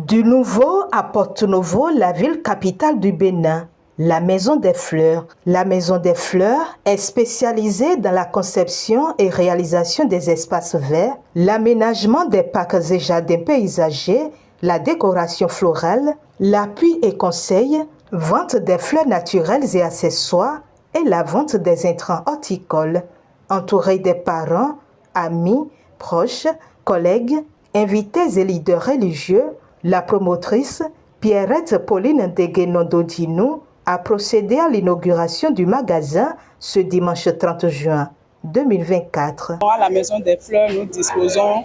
Du nouveau à Porto-Novo, la ville capitale du Bénin, la Maison des Fleurs. La Maison des Fleurs est spécialisée dans la conception et réalisation des espaces verts, l'aménagement des parcs et jardins paysagers, la décoration florale, l'appui et conseil, vente des fleurs naturelles et accessoires et la vente des intrants horticoles. Entourée des parents, amis, proches, collègues, invités et leaders religieux, la promotrice Pierrette Pauline Deguenon-Dodinou a procédé à l'inauguration du magasin ce dimanche 30 juin 2024. À la Maison des Fleurs, nous disposons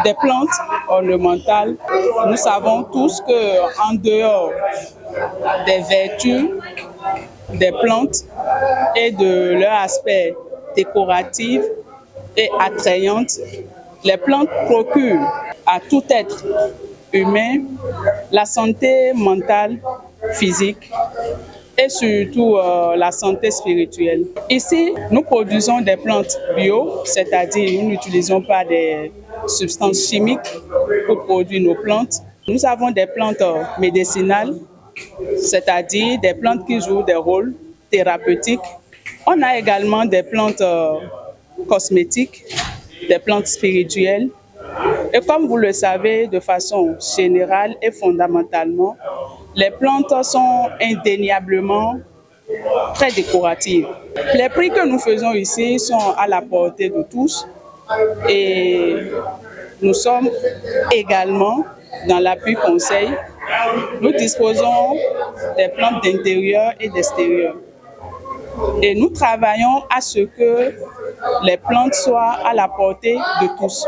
des plantes ornementales. Nous savons tous qu'en dehors des vertus des plantes et de leur aspect décoratif et attrayante, les plantes procurent à tout être humain la santé mentale, physique et surtout la santé spirituelle. Ici, nous produisons des plantes bio, c'est-à-dire nous n'utilisons pas des substances chimiques pour produire nos plantes. Nous avons des plantes médicinales, c'est-à-dire des plantes qui jouent des rôles thérapeutiques. On a également des plantes cosmétiques, des plantes spirituelles. Et comme vous le savez, de façon générale et fondamentalement, les plantes sont indéniablement très décoratives. Les prix que nous faisons ici sont à la portée de tous et nous sommes également dans l'appui conseil. Nous disposons des plantes d'intérieur et d'extérieur. Et nous travaillons à ce que les plantes soient à la portée de tous,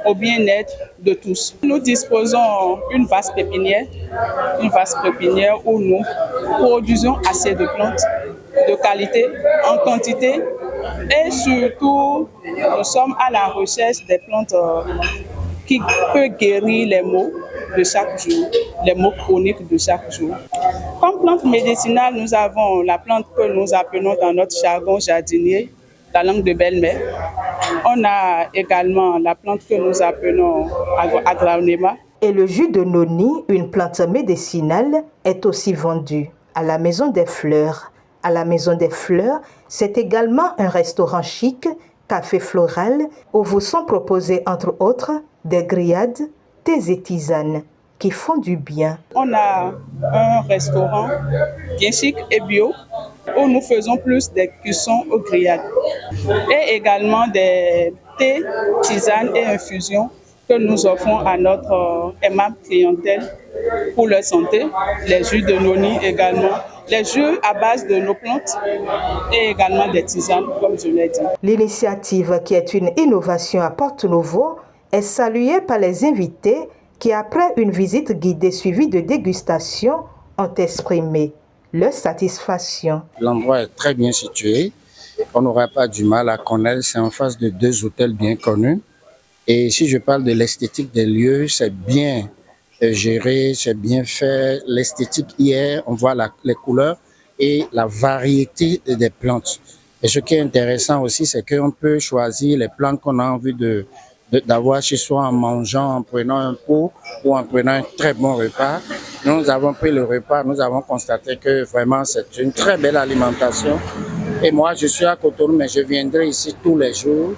au bien-être de tous. Nous disposons d'une vaste pépinière où nous produisons assez de plantes de qualité, en quantité, et surtout, nous sommes à la recherche des plantes qui peuvent guérir les maux de chaque jour, les maux chroniques de chaque jour. Comme plante médicinale, nous avons la plante que nous appelons dans notre jargon jardinier, la langue de belle-mère. On a également la plante que nous appelons Agraonema. Et le jus de noni, une plante médicinale, est aussi vendu à la Maison des Fleurs. À la Maison des Fleurs, c'est également un restaurant chic, café floral, où vous sont proposés entre autres des grillades, thés et tisanes qui font du bien. On a un restaurant bien chic et bio où nous faisons plus des cuissons aux grillades et également des thés, tisanes et infusions que nous offrons à notre aimable clientèle pour leur santé, les jus de noni également, les jus à base de nos plantes et également des tisanes, comme je l'ai dit. L'initiative, qui est une innovation à Porto-Novo, est saluée par les invités qui, après une visite guidée suivie de dégustation, ont exprimé leur satisfaction. L'endroit est très bien situé. On n'aura pas du mal à connaître. C'est en face de deux hôtels bien connus. Et si je parle de l'esthétique des lieux, c'est bien géré, c'est bien fait. L'esthétique hier, on voit les couleurs et la variété des plantes. Et ce qui est intéressant aussi, c'est qu'on peut choisir les plantes qu'on a envie d'avoir chez soi en mangeant, en prenant un pot ou en prenant un très bon repas. Nous avons pris le repas, nous avons constaté que vraiment c'est une très belle alimentation. Et moi, je suis à Cotonou, mais je viendrai ici tous les jours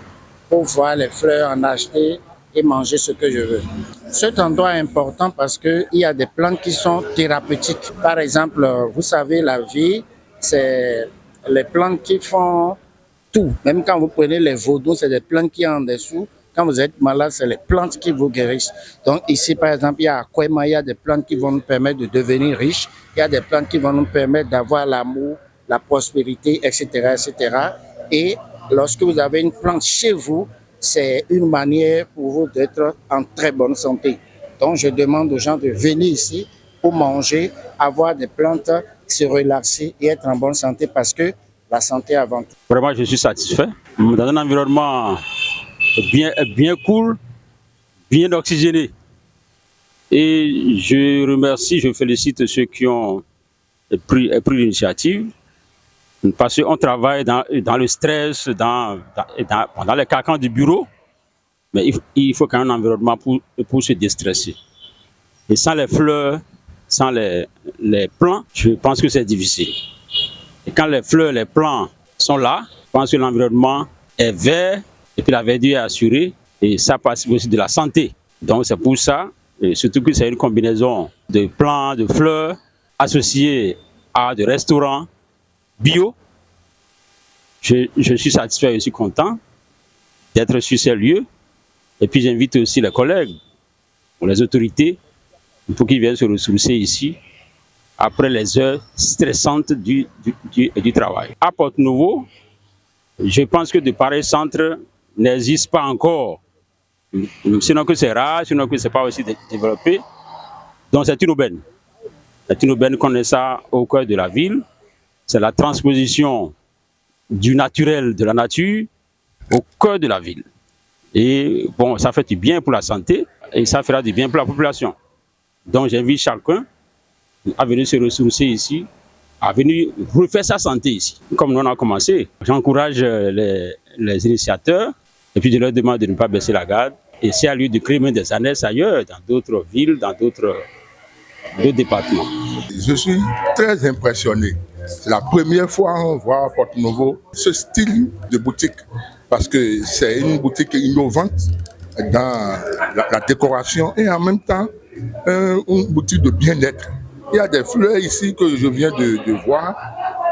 pour voir les fleurs, en acheter et manger ce que je veux. Cet endroit est important parce qu'il y a des plantes qui sont thérapeutiques. Par exemple, vous savez, la vie, c'est les plantes qui font tout. Même quand vous prenez les vaudous, c'est des plantes qui en dessous. Quand vous êtes malade, c'est les plantes qui vous guérissent. Donc ici, par exemple, il y a Aquema, il y a des plantes qui vont nous permettre de devenir riches. Il y a des plantes qui vont nous permettre d'avoir l'amour, la prospérité, etc., etc. Et lorsque vous avez une plante chez vous, c'est une manière pour vous d'être en très bonne santé. Donc je demande aux gens de venir ici pour manger, avoir des plantes, se relaxer et être en bonne santé parce que la santé avant tout. Vraiment, je suis satisfait. Dans un environnement bien cool, bien oxygéné. Et je remercie, je félicite ceux qui ont pris l'initiative. Parce qu'on travaille dans le stress, dans les carcans du bureau, mais il faut quand même un environnement pour se déstresser. Et sans les fleurs, sans les plants, je pense que c'est difficile. Et quand les fleurs, les plants sont là, je pense que l'environnement est vert et puis la verdure est assurée et ça participe aussi de la santé. Donc c'est pour ça, et surtout que c'est une combinaison de plants, de fleurs associées à des restaurants bio. Je suis satisfait et je suis content d'être sur ces lieux. Et puis j'invite aussi les collègues ou les autorités pour qu'ils viennent se ressourcer ici après les heures stressantes du travail. À Porto-Novo, je pense que de pareils centres n'existent pas encore. Sinon que c'est rare, sinon que ce n'est pas aussi développé. Donc c'est une aubaine. C'est une aubaine qu'on ait ça au cœur de la ville. C'est la transposition du naturel, de la nature, au cœur de la ville. Et bon, ça fait du bien pour la santé et ça fera du bien pour la population. Donc j'invite chacun à venir se ressourcer ici, à venir refaire sa santé ici. Comme nous on a commencé, j'encourage les initiateurs et puis je leur demande de ne pas baisser la garde. Et s'il y a lieu de créer même des annexes ailleurs, dans d'autres villes, dans d'autres départements. Je suis très impressionné. C'est la première fois qu'on voit à Porto-Novo ce style de boutique, parce que c'est une boutique innovante dans la décoration et en même temps une boutique de bien-être. Il y a des fleurs ici que je viens de voir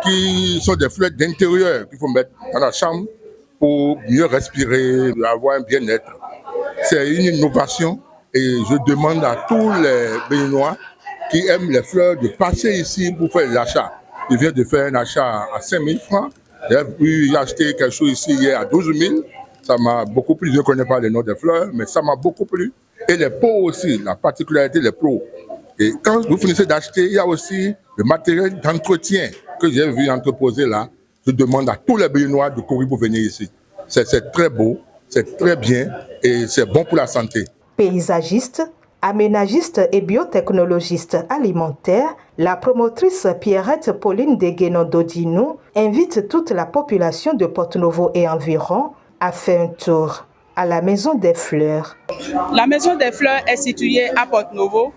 qui sont des fleurs d'intérieur qu'il faut mettre dans la chambre pour mieux respirer, avoir un bien-être. C'est une innovation et je demande à tous les Béninois qui aiment les fleurs de passer ici pour faire des achats. Je viens de faire un achat à 5 000 francs. J'ai acheté quelque chose ici hier à 12 000. Ça m'a beaucoup plu. Je ne connais pas le nom des fleurs, mais ça m'a beaucoup plu. Et les pots aussi, la particularité des pots. Et quand vous finissez d'acheter, il y a aussi le matériel d'entretien que j'ai vu entreposer là. Je demande à tous les Béninois de courir pour venir ici. C'est très beau, c'est très bien et c'est bon pour la santé. Paysagiste, aménagiste et biotechnologiste alimentaire, la promotrice Pierrette Pauline Deguenon-Dodinou invite toute la population de Porto-Novo et environ à faire un tour à la Maison des Fleurs. La Maison des Fleurs est située à Porto-Novo,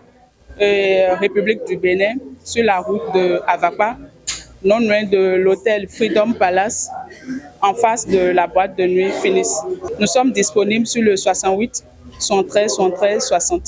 République du Bénin, sur la route de Avapa, non loin de l'hôtel Freedom Palace, en face de la boîte de nuit Finis. Nous sommes disponibles sur le 68 113 113 60.